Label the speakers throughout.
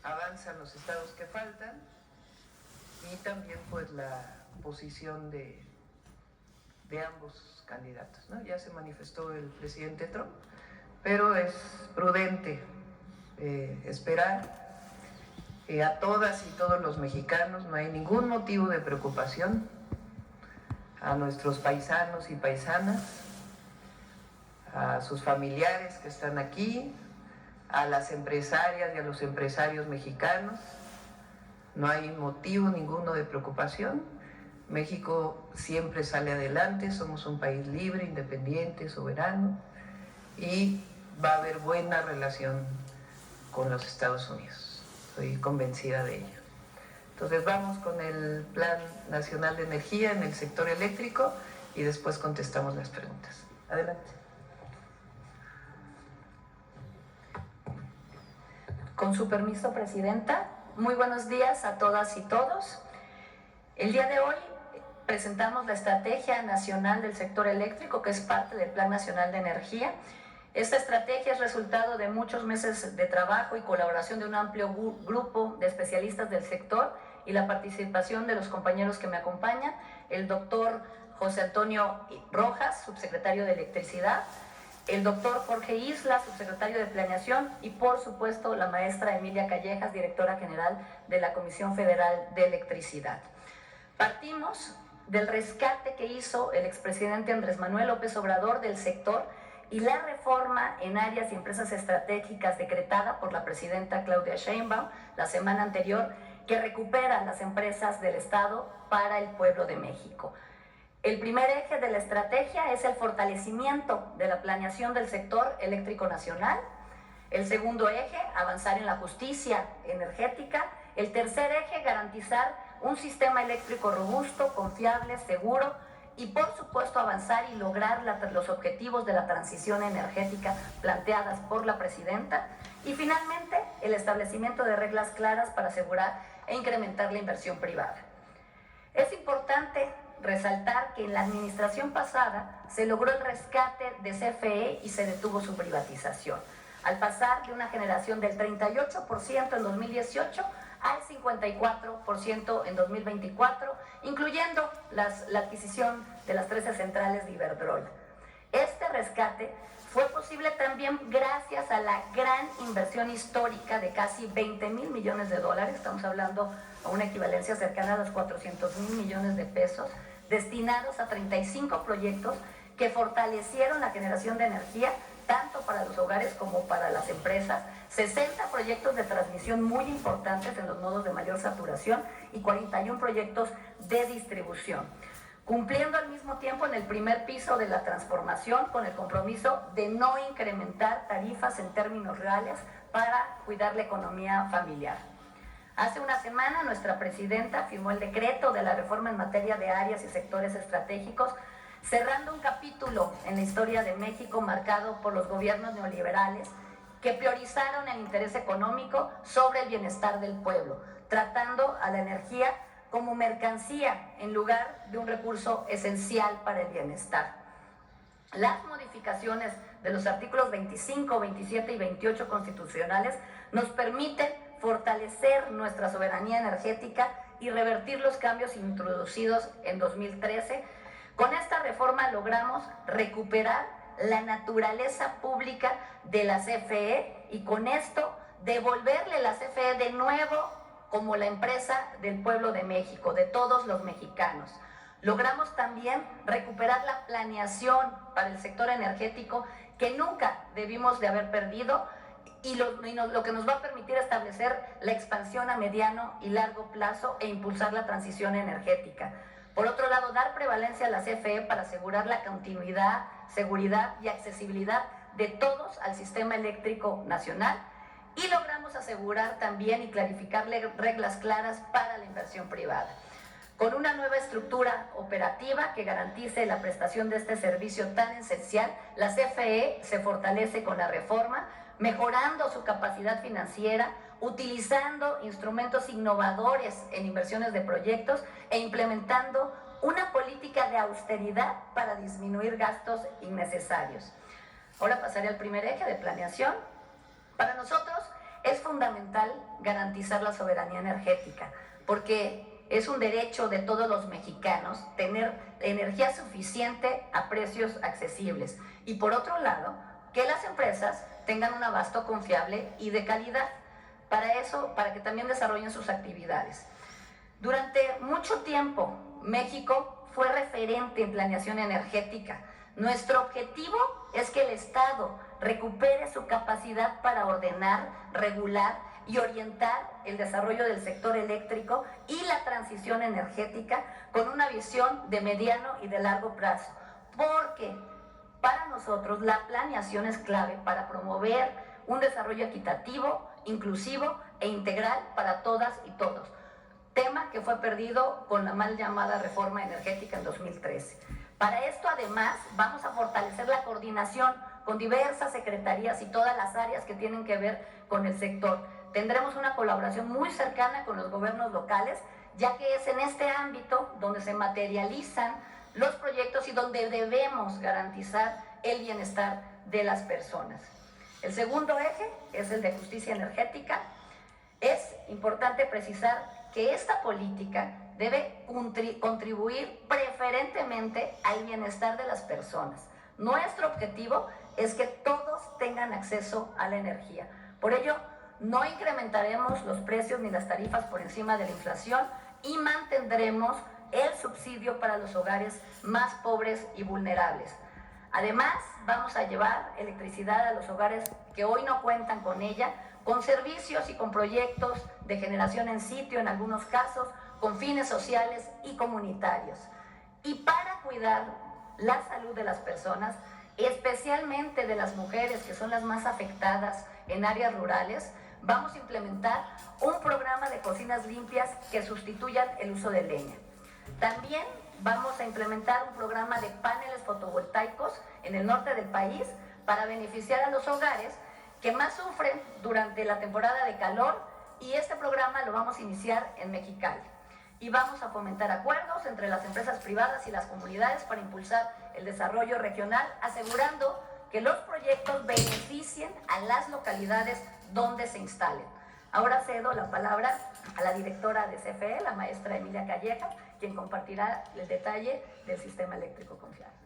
Speaker 1: avanzan los estados que faltan y también pues la posición de ambos candidatos, ¿no? Ya se manifestó el presidente Trump, pero es prudente esperar. A todas y todos los mexicanos no hay ningún motivo de preocupación, a nuestros paisanos y paisanas, a sus familiares que están aquí, a las empresarias y a los empresarios mexicanos, no hay motivo ninguno de preocupación. México siempre sale adelante, somos un país libre, independiente, soberano, y va a haber buena relación con los Estados Unidos. Estoy convencida de ello. Entonces vamos con el Plan Nacional de Energía en el sector eléctrico y después contestamos las preguntas. Adelante.
Speaker 2: Con su permiso, Presidenta, muy buenos días a todas y todos. El día de hoy presentamos la Estrategia Nacional del Sector Eléctrico, que es parte del Plan Nacional de Energía. Esta estrategia es resultado de muchos meses de trabajo y colaboración de un amplio grupo de especialistas del sector y la participación de los compañeros que me acompañan, el doctor José Antonio Rojas, subsecretario de Electricidad, el doctor Jorge Isla, subsecretario de Planeación, y por supuesto la maestra Emilia Callejas, directora general de la Comisión Federal de Electricidad. Partimos del rescate que hizo el expresidente Andrés Manuel López Obrador del sector y la reforma en áreas y empresas estratégicas decretada por la presidenta Claudia Sheinbaum la semana anterior, que recupera las empresas del Estado para el pueblo de México. El primer eje de la estrategia es el fortalecimiento de la planeación del sector eléctrico nacional. El segundo eje, avanzar en la justicia energética. El tercer eje, garantizar un sistema eléctrico robusto, confiable, seguro, y por supuesto avanzar y lograr los objetivos de la transición energética planteadas por la presidenta. Y finalmente, el establecimiento de reglas claras para asegurar e incrementar la inversión privada. Es importante resaltar que en la administración pasada se logró el rescate de CFE y se detuvo su privatización, al pasar de una generación del 38% en 2018 al 54% en 2024, incluyendo la adquisición de las 13 centrales de Iberdrola. Este rescate fue posible también gracias a la gran inversión histórica de casi 20,000 millones de dólares, estamos hablando a una equivalencia cercana a los 400,000 millones de pesos, destinados a 35 proyectos que fortalecieron la generación de energía, tanto para los hogares como para las empresas, 60 proyectos de transmisión muy importantes en los nodos de mayor saturación y 41 proyectos de distribución, cumpliendo al mismo tiempo en el primer piso de la transformación con el compromiso de no incrementar tarifas en términos reales para cuidar la economía familiar. Hace una semana nuestra presidenta firmó el decreto de la reforma en materia de áreas y sectores estratégicos, cerrando un capítulo en la historia de México marcado por los gobiernos neoliberales que priorizaron el interés económico sobre el bienestar del pueblo, tratando a la energía como mercancía en lugar de un recurso esencial para el bienestar. Las modificaciones de los artículos 25, 27 y 28 constitucionales nos permiten fortalecer nuestra soberanía energética y revertir los cambios introducidos en 2013. Con esta reforma logramos recuperar la naturaleza pública de la CFE y con esto devolverle la CFE de nuevo como la empresa del pueblo de México, de todos los mexicanos. Logramos también recuperar la planeación para el sector energético que nunca debimos de haber perdido y lo que nos va a permitir establecer la expansión a mediano y largo plazo e impulsar la transición energética. Por otro lado, dar prevalencia a la CFE para asegurar la continuidad, seguridad y accesibilidad de todos al sistema eléctrico nacional, y logramos asegurar también y clarificar reglas claras para la inversión privada. Con una nueva estructura operativa que garantice la prestación de este servicio tan esencial, la CFE se fortalece con la reforma, mejorando su capacidad financiera, utilizando instrumentos innovadores en inversiones de proyectos e implementando una política de austeridad para disminuir gastos innecesarios. Ahora pasaré al primer eje de planeación. Para nosotros es fundamental fundamental garantizar la soberanía energética, porque es un derecho de todos los mexicanos tener energía suficiente a precios accesibles. Y por otro lado, que las empresas tengan un abasto confiable y de calidad. Para eso, para que también desarrollen sus actividades. Durante mucho tiempo, México fue referente en planeación energética. Nuestro objetivo es que el Estado recupere su capacidad para ordenar, regular y orientar el desarrollo del sector eléctrico y la transición energética con una visión de mediano y de largo plazo. Porque para nosotros la planeación es clave para promover un desarrollo equitativo, inclusivo e integral para todas y todos. Tema que fue perdido con la mal llamada reforma energética en 2013. Para esto, además, vamos a fortalecer la coordinación con diversas secretarías y todas las áreas que tienen que ver con el sector. Tendremos una colaboración muy cercana con los gobiernos locales, ya que es en este ámbito donde se materializan los proyectos y donde debemos garantizar el bienestar de las personas. El segundo eje es el de justicia energética. Es importante precisar que esta política debe contribuir preferentemente al bienestar de las personas. Nuestro objetivo es que todos tengan acceso a la energía. Por ello, no incrementaremos los precios ni las tarifas por encima de la inflación y mantendremos el subsidio para los hogares más pobres y vulnerables. Además, vamos a llevar electricidad a los hogares que hoy no cuentan con ella, con servicios y con proyectos de generación en sitio, en algunos casos, con fines sociales y comunitarios. Y para cuidar la salud de las personas, especialmente de las mujeres, que son las más afectadas en áreas rurales, vamos a implementar un programa de cocinas limpias que sustituyan el uso de leña. También vamos a implementar un programa de paneles fotovoltaicos en el norte del país para beneficiar a los hogares que más sufren durante la temporada de calor, y este programa lo vamos a iniciar en Mexicali. Y vamos a fomentar acuerdos entre las empresas privadas y las comunidades para impulsar el desarrollo regional, asegurando que los proyectos beneficien a las localidades donde se instalen. Ahora cedo la palabra a la directora de CFE, la maestra Emilia Calleja, quien compartirá el detalle del sistema eléctrico confiable.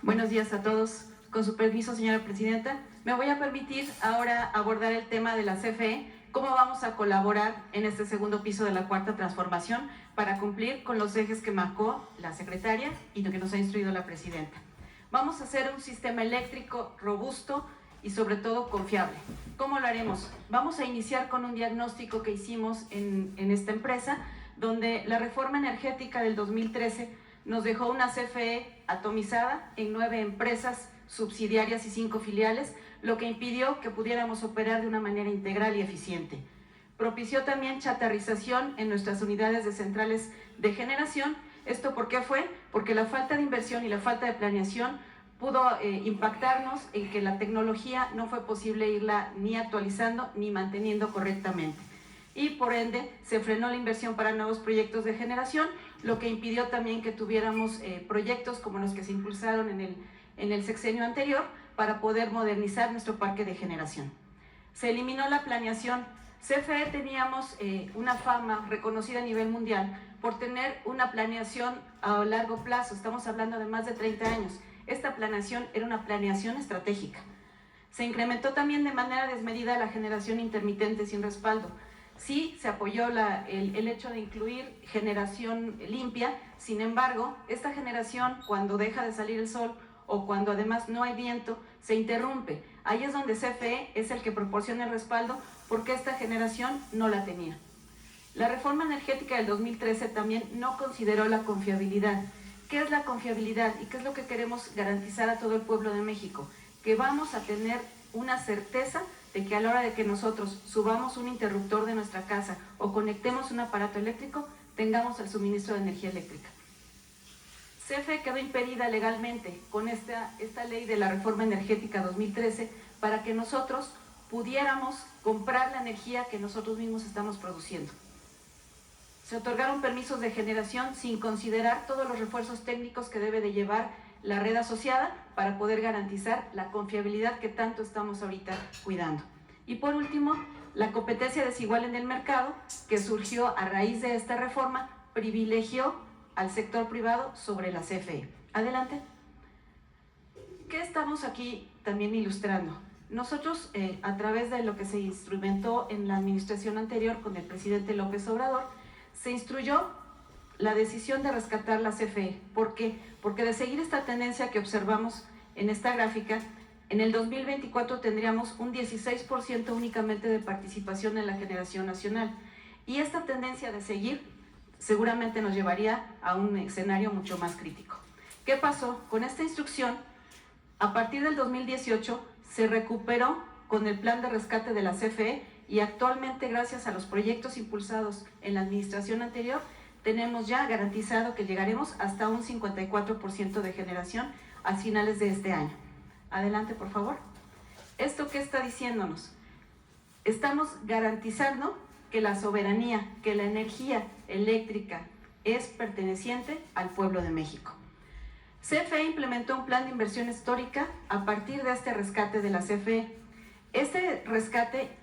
Speaker 3: Buenos días a todos. Con su permiso, señora presidenta, me voy a permitir ahora abordar el tema de la CFE, cómo vamos a colaborar en este segundo piso de la cuarta transformación para cumplir con los ejes que marcó la secretaria y lo que nos ha instruido la presidenta. Vamos a hacer un sistema eléctrico robusto y sobre todo confiable. ¿Cómo lo haremos? Vamos a iniciar con un diagnóstico que hicimos en esta empresa, donde la reforma energética del 2013 nos dejó una CFE atomizada en 9 empresas subsidiarias y 5 filiales, lo que impidió que pudiéramos operar de una manera integral y eficiente. Propició también chatarrización en nuestras unidades de centrales de generación. ¿Esto por qué fue? Porque la falta de inversión y la falta de planeación pudo impactarnos en que la tecnología no fue posible irla ni actualizando ni manteniendo correctamente. Y por ende se frenó la inversión para nuevos proyectos de generación, lo que impidió también que tuviéramos proyectos como los que se impulsaron en el sexenio anterior para poder modernizar nuestro parque de generación. Se eliminó la planeación. CFE teníamos una fama reconocida a nivel mundial por tener una planeación a largo plazo, estamos hablando de más de 30 años. Esta planeación era una planeación estratégica. Se incrementó también de manera desmedida la generación intermitente sin respaldo. Sí, se apoyó el hecho de incluir generación limpia, sin embargo, esta generación, cuando deja de salir el sol o cuando además no hay viento, se interrumpe. Ahí es donde CFE es el que proporciona el respaldo, porque esta generación no la tenía. La reforma energética del 2013 también no consideró la confiabilidad. ¿Qué es la confiabilidad y qué es lo que queremos garantizar a todo el pueblo de México? Que vamos a tener una certeza de que a la hora de que nosotros subamos un interruptor de nuestra casa o conectemos un aparato eléctrico, tengamos el suministro de energía eléctrica. CFE quedó impedida legalmente con esta ley de la reforma energética 2013 para que nosotros pudiéramos comprar la energía que nosotros mismos estamos produciendo. Se otorgaron permisos de generación sin considerar todos los refuerzos técnicos que debe de llevar la red asociada para poder garantizar la confiabilidad que tanto estamos ahorita cuidando. Y por último, la competencia desigual en el mercado, que surgió a raíz de esta reforma, privilegió al sector privado sobre la CFE. Adelante. ¿Qué estamos aquí también ilustrando? Nosotros, a través de lo que se instrumentó en la administración anterior con el presidente López Obrador, se instruyó la decisión de rescatar la CFE. ¿Por qué? Porque de seguir esta tendencia que observamos en esta gráfica, en el 2024 tendríamos un 16% únicamente de participación en la generación nacional. Y esta tendencia de seguir seguramente nos llevaría a un escenario mucho más crítico. ¿Qué pasó? Con esta instrucción, a partir del 2018 se recuperó con el plan de rescate de la CFE y actualmente, gracias a los proyectos impulsados en la administración anterior, tenemos ya garantizado que llegaremos hasta un 54% de generación a finales de este año. Adelante, por favor. ¿Esto qué está diciéndonos? Estamos garantizando que la soberanía, que la energía eléctrica es perteneciente al pueblo de México. CFE implementó un plan de inversión histórica a partir de este rescate de la CFE. Este rescate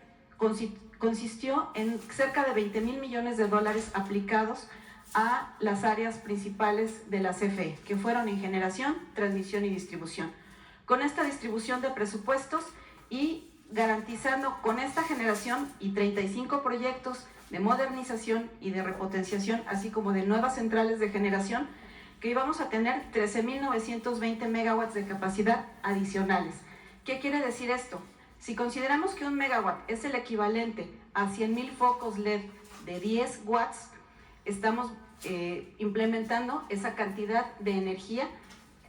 Speaker 3: consistió en cerca de 20,000 millones de dólares aplicados a las áreas principales de la CFE, que fueron en generación, transmisión y distribución. Con esta distribución de presupuestos y garantizando con esta generación y 35 proyectos de modernización y de repotenciación, así como de nuevas centrales de generación, que íbamos a tener 13,920 megawatts de capacidad adicionales. ¿Qué quiere decir esto? Si consideramos que un megawatt es el equivalente a 100,000 focos LED de 10 watts, estamos implementando esa cantidad de energía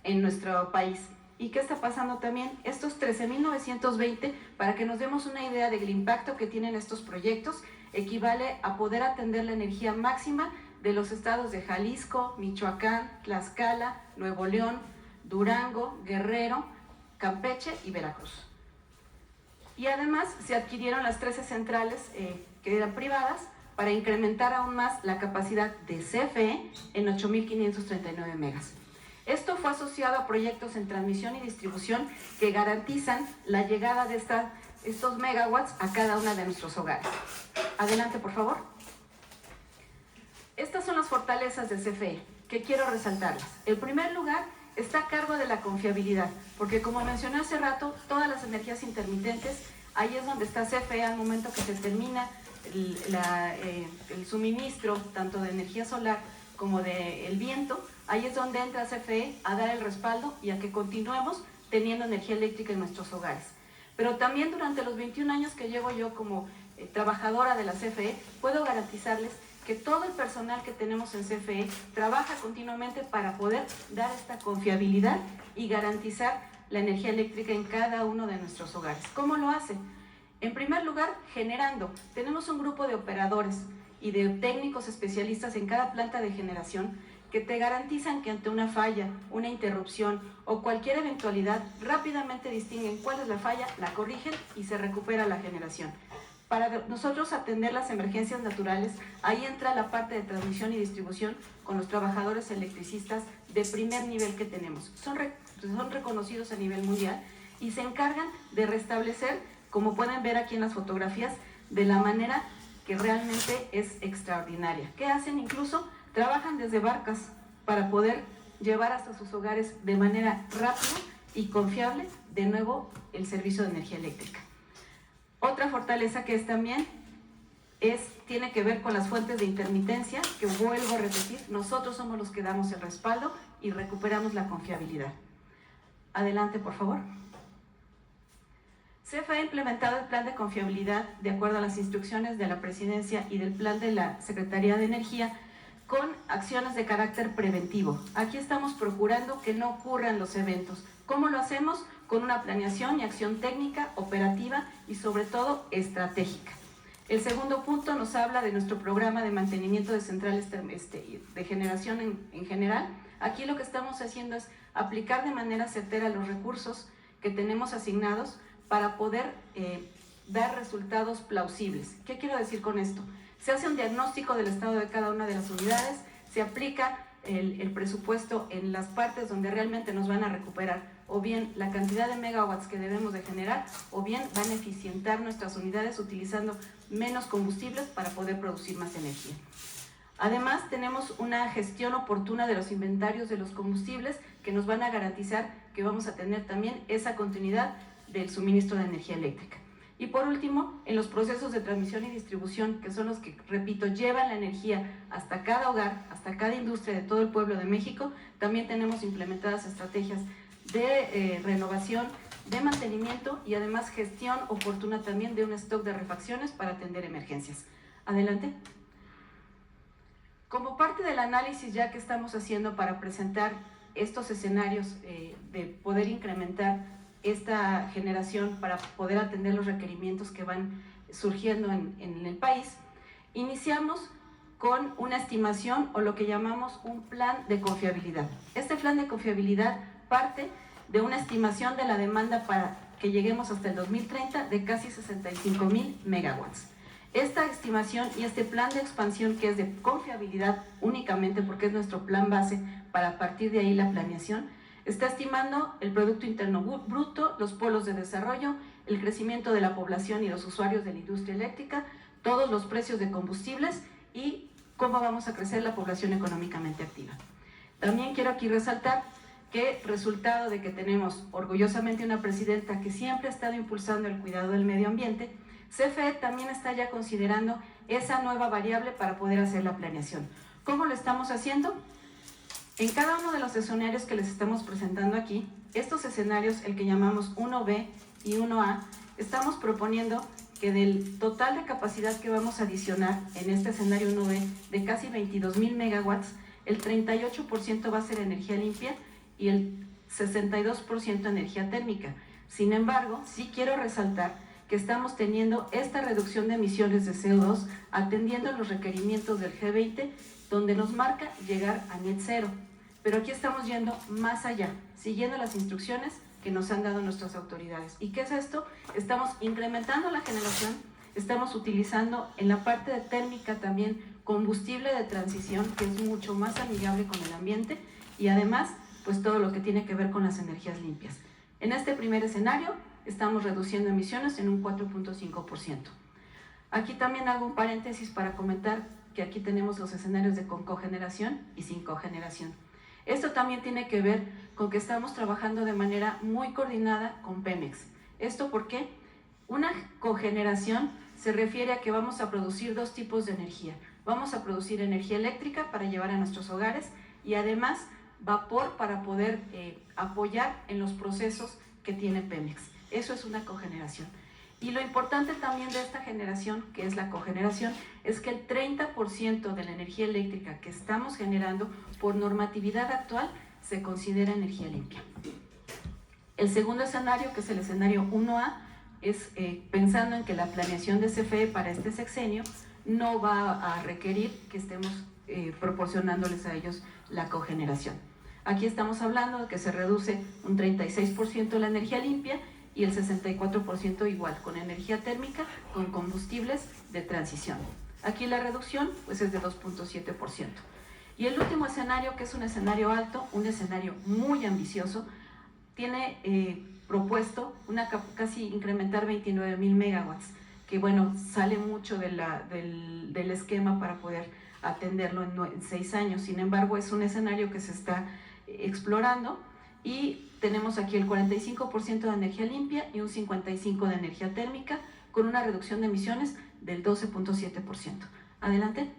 Speaker 3: en nuestro país. ¿Y qué está pasando también? Estos 13,920, para que nos demos una idea del impacto que tienen estos proyectos, equivale a poder atender la energía máxima de los estados de Jalisco, Michoacán, Tlaxcala, Nuevo León, Durango, Guerrero, Campeche y Veracruz. Y además se adquirieron las 13 centrales que eran privadas para incrementar aún más la capacidad de CFE en 8,539 megas. Esto fue asociado a proyectos en transmisión y distribución que garantizan la llegada de estos megawatts a cada una de nuestros hogares. Adelante, por favor. Estas son las fortalezas de CFE, que quiero resaltarlas. En primer lugar, está a cargo de la confiabilidad, porque como mencioné hace rato, todas las energías intermitentes, ahí es donde está CFE al momento que se termina el suministro, tanto de energía solar como del viento, ahí es donde entra CFE a dar el respaldo y a que continuemos teniendo energía eléctrica en nuestros hogares. Pero también durante los 21 años que llevo yo como trabajadora de la CFE, puedo garantizarles que todo el personal que tenemos en CFE trabaja continuamente para poder dar esta confiabilidad y garantizar la energía eléctrica en cada uno de nuestros hogares. ¿Cómo lo hace? En primer lugar, generando. Tenemos un grupo de operadores y de técnicos especialistas en cada planta de generación que te garantizan que ante una falla, una interrupción o cualquier eventualidad, rápidamente distinguen cuál es la falla, la corrigen y se recupera la generación. Para nosotros atender las emergencias naturales, ahí entra la parte de transmisión y distribución con los trabajadores electricistas de primer nivel que tenemos. Son reconocidos a nivel mundial y se encargan de restablecer, como pueden ver aquí en las fotografías, de la manera que realmente es extraordinaria. ¿Qué hacen? Incluso trabajan desde barcas para poder llevar hasta sus hogares de manera rápida y confiable de nuevo el servicio de energía eléctrica. Otra fortaleza que es también tiene que ver con las fuentes de intermitencia, que vuelvo a repetir, nosotros somos los que damos el respaldo y recuperamos la confiabilidad. Adelante, por favor. CFE ha implementado el plan de confiabilidad de acuerdo a las instrucciones de la Presidencia y del plan de la Secretaría de Energía con acciones de carácter preventivo. Aquí estamos procurando que no ocurran los eventos. ¿Cómo lo hacemos? Con una planeación y acción técnica, operativa y sobre todo estratégica. El segundo punto nos habla de nuestro programa de mantenimiento de centrales de generación en general. Aquí lo que estamos haciendo es aplicar de manera certera los recursos que tenemos asignados para poder dar resultados plausibles. ¿Qué quiero decir con esto? Se hace un diagnóstico del estado de cada una de las unidades, se aplica el presupuesto en las partes donde realmente nos van a recuperar o bien la cantidad de megawatts que debemos de generar o bien van a eficientar nuestras unidades utilizando menos combustibles para poder producir más energía. Además, tenemos una gestión oportuna de los inventarios de los combustibles que nos van a garantizar que vamos a tener también esa continuidad del suministro de energía eléctrica. Y por último, en los procesos de transmisión y distribución, que son los que, repito, llevan la energía hasta cada hogar, hasta cada industria de todo el pueblo de México, también tenemos implementadas estrategias de renovación, de mantenimiento y además gestión oportuna también de un stock de refacciones para atender emergencias. Adelante. Como parte del análisis ya que estamos haciendo para presentar estos escenarios de poder incrementar esta generación para poder atender los requerimientos que van surgiendo en el país, iniciamos con una estimación o lo que llamamos un plan de confiabilidad. Este plan de confiabilidad parte de una estimación de la demanda para que lleguemos hasta el 2030 de casi 65,000 megawatts. Esta estimación y este plan de expansión, que es de confiabilidad únicamente porque es nuestro plan base para partir de ahí la planeación, está estimando el Producto Interno Bruto, los polos de desarrollo, el crecimiento de la población y los usuarios de la industria eléctrica, todos los precios de combustibles y cómo vamos a crecer la población económicamente activa. También quiero aquí resaltar que resultado de que tenemos orgullosamente una presidenta que siempre ha estado impulsando el cuidado del medio ambiente, CFE también está ya considerando esa nueva variable para poder hacer la planeación. ¿Cómo lo estamos haciendo? En cada uno de los escenarios que les estamos presentando aquí, estos escenarios, el que llamamos 1B y 1A, estamos proponiendo que del total de capacidad que vamos a adicionar en este escenario 1B de casi 22,000 megawatts, el 38% va a ser energía limpia y el 62% energía térmica. Sin embargo, sí quiero resaltar que estamos teniendo esta reducción de emisiones de CO2 atendiendo los requerimientos del G20, donde nos marca llegar a net cero. Pero aquí estamos yendo más allá, siguiendo las instrucciones que nos han dado nuestras autoridades. ¿Y qué es esto? Estamos incrementando la generación, estamos utilizando en la parte de térmica también combustible de transición, que es mucho más amigable con el ambiente, y además, pues todo lo que tiene que ver con las energías limpias. En este primer escenario, estamos reduciendo emisiones en un 4.5%. Aquí también hago un paréntesis para comentar que aquí tenemos los escenarios de con cogeneración y sin cogeneración. Esto también tiene que ver con que estamos trabajando de manera muy coordinada con Pemex. ¿Esto por qué? Una cogeneración se refiere a que vamos a producir dos tipos de energía. Vamos a producir energía eléctrica para llevar a nuestros hogares y además vapor para poder apoyar en los procesos que tiene Pemex. Eso es una cogeneración. Y lo importante también de esta generación, que es la cogeneración, es que el 30% de la energía eléctrica que estamos generando por normatividad actual se considera energía limpia. El segundo escenario, que es el escenario 1A, es pensando en que la planeación de CFE para este sexenio no va a requerir que estemos proporcionándoles a ellos la cogeneración. Aquí estamos hablando de que se reduce un 36% la energía limpia y el 64% igual, con energía térmica, con combustibles de transición. Aquí la reducción pues es de 2.7%. Y el último escenario, que es un escenario alto, un escenario muy ambicioso, tiene propuesto casi incrementar 29,000 megawatts, que bueno, sale mucho del esquema para poder atenderlo en 6 años. Sin embargo, es un escenario que se está explorando y tenemos aquí el 45% de energía limpia y un 55% de energía térmica con una reducción de emisiones del 12.7%. Adelante.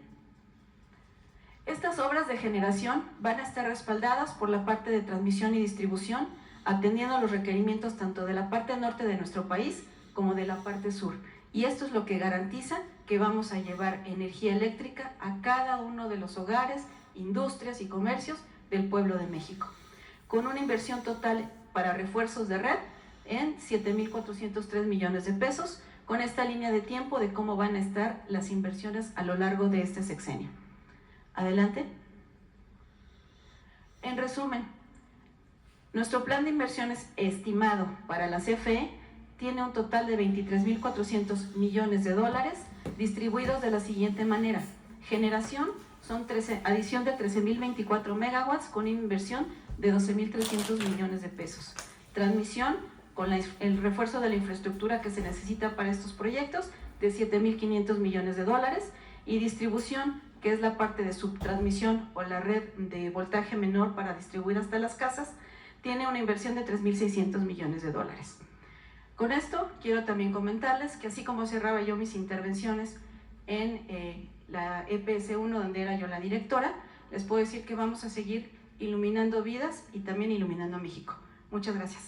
Speaker 3: Estas obras de generación van a estar respaldadas por la parte de transmisión y distribución, atendiendo los requerimientos tanto de la parte norte de nuestro país como de la parte sur. Y esto es lo que garantiza que vamos a llevar energía eléctrica a cada uno de los hogares, industrias y comercios del pueblo de México, con una inversión total para refuerzos de red en 7,403 millones de pesos, con esta línea de tiempo de cómo van a estar las inversiones a lo largo de este sexenio. Adelante. En resumen, nuestro plan de inversiones estimado para la CFE tiene un total de 23,400 millones de dólares, distribuidos de la siguiente manera. Generación son adición de 13.024 megawatts con inversión de 12.300 millones de pesos. Transmisión con el refuerzo de la infraestructura que se necesita para estos proyectos de 7.500 millones de dólares. Y distribución, que es la parte de subtransmisión o la red de voltaje menor para distribuir hasta las casas, tiene una inversión de 3.600 millones de dólares. Con esto quiero también comentarles que así como cerraba yo mis intervenciones en la EPS1, donde era yo la directora, les puedo decir que vamos a seguir iluminando vidas y también iluminando México. Muchas gracias.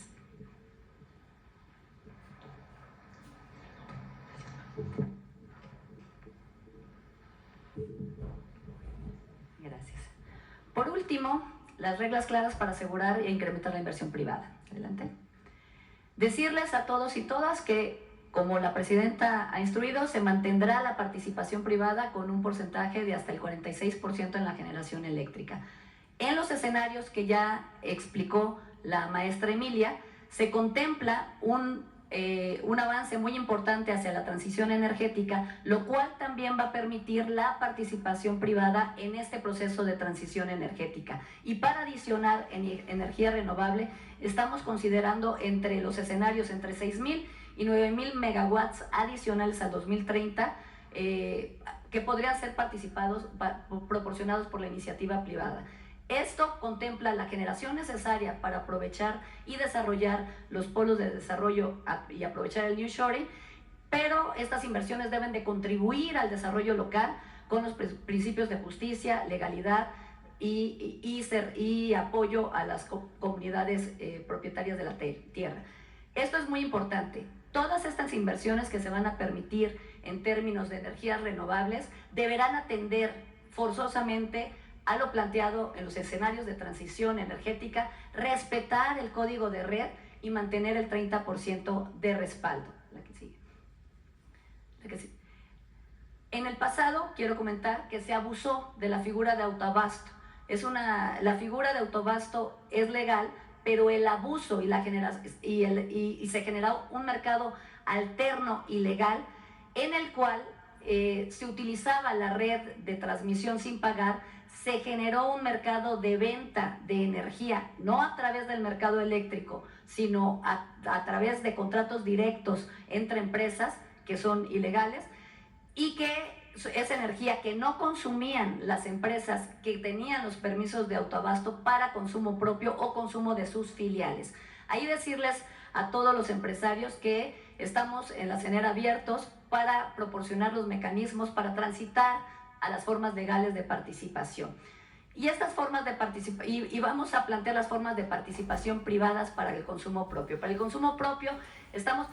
Speaker 2: Gracias. Por último, las reglas claras para asegurar e incrementar la inversión privada. Adelante. Decirles a todos y todas que, como la presidenta ha instruido, se mantendrá la participación privada con un porcentaje de hasta el 46% en la generación eléctrica. En los escenarios que ya explicó la maestra Emilia, se contempla un avance muy importante hacia la transición energética, lo cual también va a permitir la participación privada en este proceso de transición energética. Y para adicionar energía renovable, estamos considerando entre los escenarios entre 6.000 y 9.000 megawatts adicionales al 2030 que podrían ser proporcionados por la iniciativa privada. Esto contempla la generación necesaria para aprovechar y desarrollar los polos de desarrollo y aprovechar el nearshoring, pero estas inversiones deben de contribuir al desarrollo local con los principios de justicia, legalidad y apoyo a las comunidades propietarias de la tierra. Esto es muy importante. Todas estas inversiones que se van a permitir en términos de energías renovables deberán atender forzosamente a lo planteado en los escenarios de transición energética, respetar el código de red y mantener el 30% de respaldo. La que sigue. En el pasado, quiero comentar que se abusó de la figura de autoabasto. La figura de autoabasto es legal, pero el abuso y se generó un mercado alterno ilegal en el cual se utilizaba la red de transmisión sin pagar. Se generó un mercado de venta de energía, no a través del mercado eléctrico, sino a través de contratos directos entre empresas que son ilegales, y que es energía que no consumían las empresas que tenían los permisos de autoabasto para consumo propio o consumo de sus filiales. Ahí decirles a todos los empresarios que estamos en la CENER abiertos para proporcionar los mecanismos para transitar a las formas legales de participación. Y estas formas de y vamos a plantear las formas de participación privadas para el consumo propio. Para el consumo propio estamos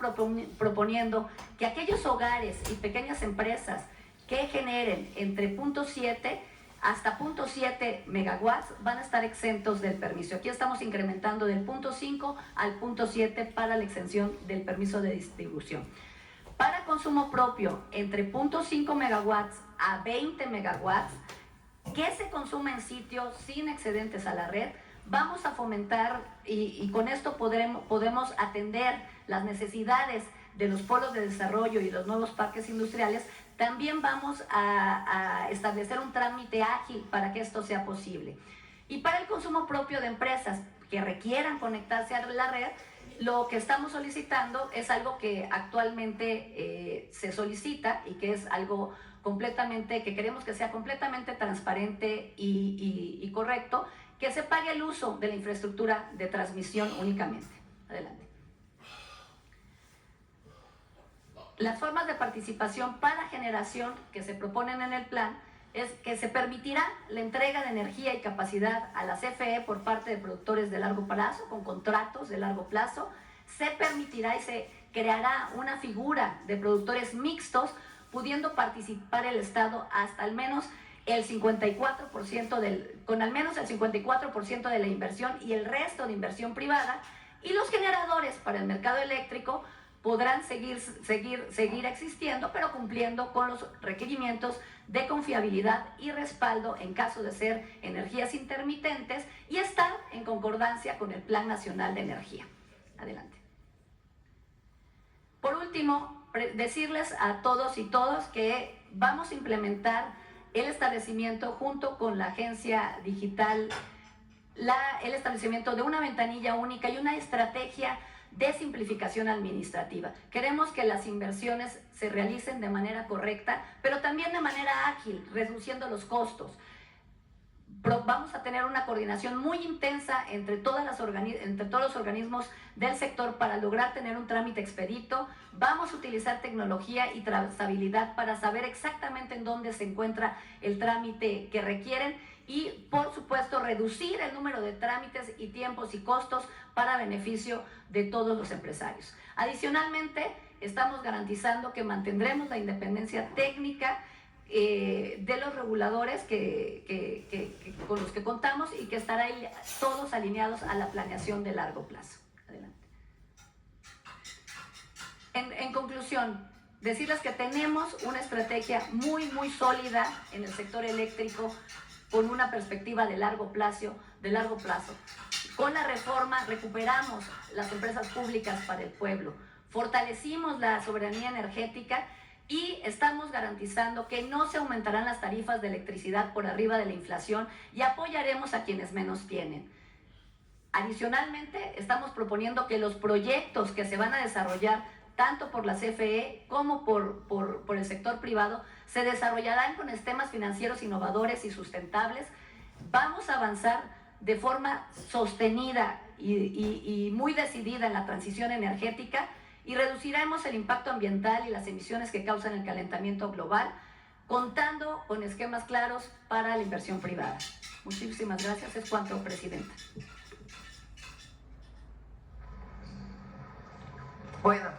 Speaker 2: proponiendo que aquellos hogares y pequeñas empresas que generen entre 0.7 hasta 0.7 megawatts van a estar exentos del permiso. Aquí estamos incrementando del 0.5 al 0.7 para la exención del permiso de distribución. Para consumo propio, entre 0.5 megawatts a 20 megawatts, que se consume en sitio sin excedentes a la red, vamos a fomentar y con esto podemos atender las necesidades de los polos de desarrollo y los nuevos parques industriales. También vamos a establecer un trámite ágil para que esto sea posible. Y para el consumo propio de empresas que requieran conectarse a la red, lo que estamos solicitando es algo que actualmente se solicita y que es algo que queremos que sea completamente transparente y correcto, que se pague el uso de la infraestructura de transmisión únicamente. Adelante. Las formas de participación para generación que se proponen en el plan es que se permitirá la entrega de energía y capacidad a la CFE por parte de productores de largo plazo, con contratos de largo plazo. Se permitirá y se creará una figura de productores mixtos, pudiendo participar el Estado hasta al menos el 54% con al menos el 54% de la inversión y el resto de inversión privada, y los generadores para el mercado eléctrico podrán seguir existiendo, pero cumpliendo con los requerimientos de confiabilidad y respaldo en caso de ser energías intermitentes y estar en concordancia con el Plan Nacional de Energía. Adelante. Por último, decirles a todos y todas que vamos a implementar el establecimiento junto con la agencia digital, el establecimiento de una ventanilla única y una estrategia de simplificación administrativa. Queremos que las inversiones se realicen de manera correcta, pero también de manera ágil, reduciendo los costos. Vamos a tener una coordinación muy intensa entre todos los organismos del sector para lograr tener un trámite expedito. Vamos a utilizar tecnología y trazabilidad para saber exactamente en dónde se encuentra el trámite que requieren y, por supuesto, reducir el número de trámites y tiempos y costos para beneficio de todos los empresarios. Adicionalmente, estamos garantizando que mantendremos la independencia técnica de los reguladores con los que contamos y que estarán todos alineados a la planeación de largo plazo. Adelante. En conclusión, decirles que tenemos una estrategia muy sólida en el sector eléctrico con una perspectiva de largo plazo. Con la reforma recuperamos las empresas públicas para el pueblo, fortalecimos la soberanía energética y estamos garantizando que no se aumentarán las tarifas de electricidad por arriba de la inflación y apoyaremos a quienes menos tienen. Adicionalmente, estamos proponiendo que los proyectos que se van a desarrollar tanto por la CFE como por el sector privado se desarrollarán con esquemas financieros innovadores y sustentables. Vamos a avanzar de forma sostenida y muy decidida en la transición energética y reduciremos el impacto ambiental y las emisiones que causan el calentamiento global, contando con esquemas claros para la inversión privada. Muchísimas gracias. Es cuanto, Presidenta.
Speaker 1: Bueno,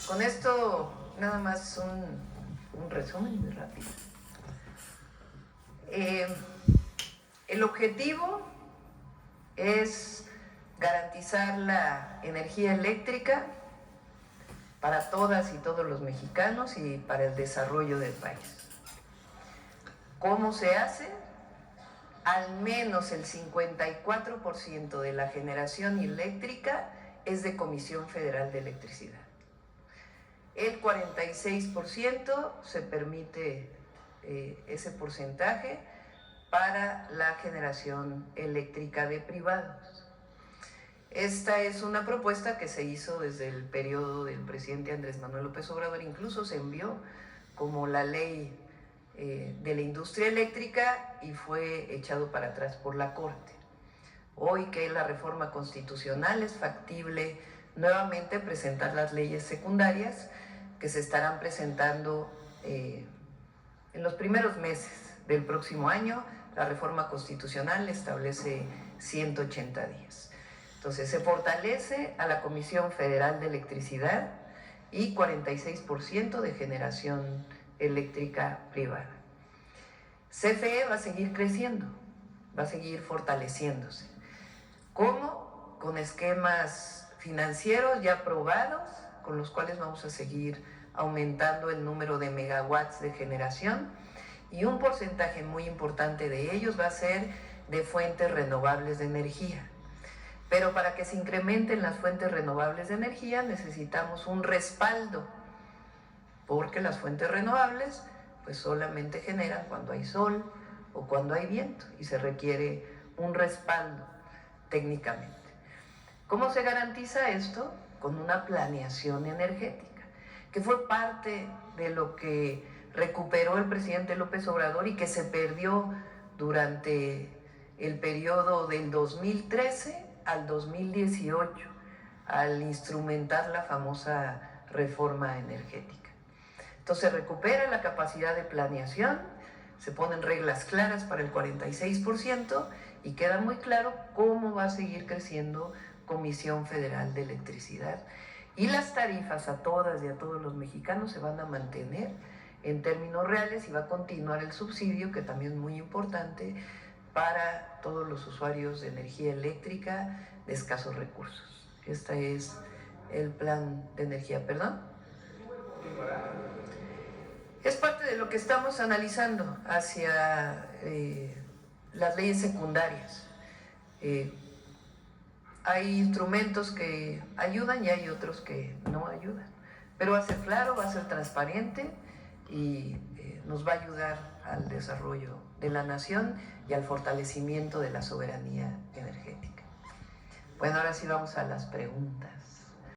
Speaker 1: con esto nada más un resumen muy rápido. El objetivo es garantizar la energía eléctrica para todas y todos los mexicanos y para el desarrollo del país. ¿Cómo se hace? Al menos el 54% de la generación eléctrica es de Comisión Federal de Electricidad. El 46% se permite ese porcentaje para la generación eléctrica de privados. Esta es una propuesta que se hizo desde el periodo del presidente Andrés Manuel López Obrador, incluso se envió como la ley de la industria eléctrica y fue echado para atrás por la Corte. Hoy que es la reforma constitucional es factible nuevamente presentar las leyes secundarias que se estarán presentando en los primeros meses del próximo año. La reforma constitucional establece 180 días. Entonces se fortalece a la Comisión Federal de Electricidad y 46% de generación eléctrica privada. CFE va a seguir creciendo, va a seguir fortaleciéndose. ¿Cómo? Con esquemas financieros ya aprobados, con los cuales vamos a seguir aumentando el número de megawatts de generación y un porcentaje muy importante de ellos va a ser de fuentes renovables de energía. Pero para que se incrementen las fuentes renovables de energía necesitamos un respaldo, porque las fuentes renovables pues solamente generan cuando hay sol o cuando hay viento y se requiere un respaldo técnicamente. ¿Cómo se garantiza esto? Con una planeación energética, que fue parte de lo que recuperó el presidente López Obrador y que se perdió durante el periodo del 2013 al 2018, al instrumentar la famosa reforma energética. Entonces recupera la capacidad de planeación, se ponen reglas claras para el 46% y queda muy claro cómo va a seguir creciendo Comisión Federal de Electricidad. Y las tarifas a todas y a todos los mexicanos se van a mantener en términos reales y va a continuar el subsidio, que también es muy importante, para todos los usuarios de energía eléctrica de escasos recursos. Este es el plan de energía, ¿perdón? Es parte de lo que estamos analizando hacia las leyes secundarias. Hay instrumentos que ayudan y hay otros que no ayudan. Pero va a ser claro, va a ser transparente y nos va a ayudar al desarrollo de la nación y al fortalecimiento de la soberanía energética. Bueno, ahora sí vamos a las preguntas.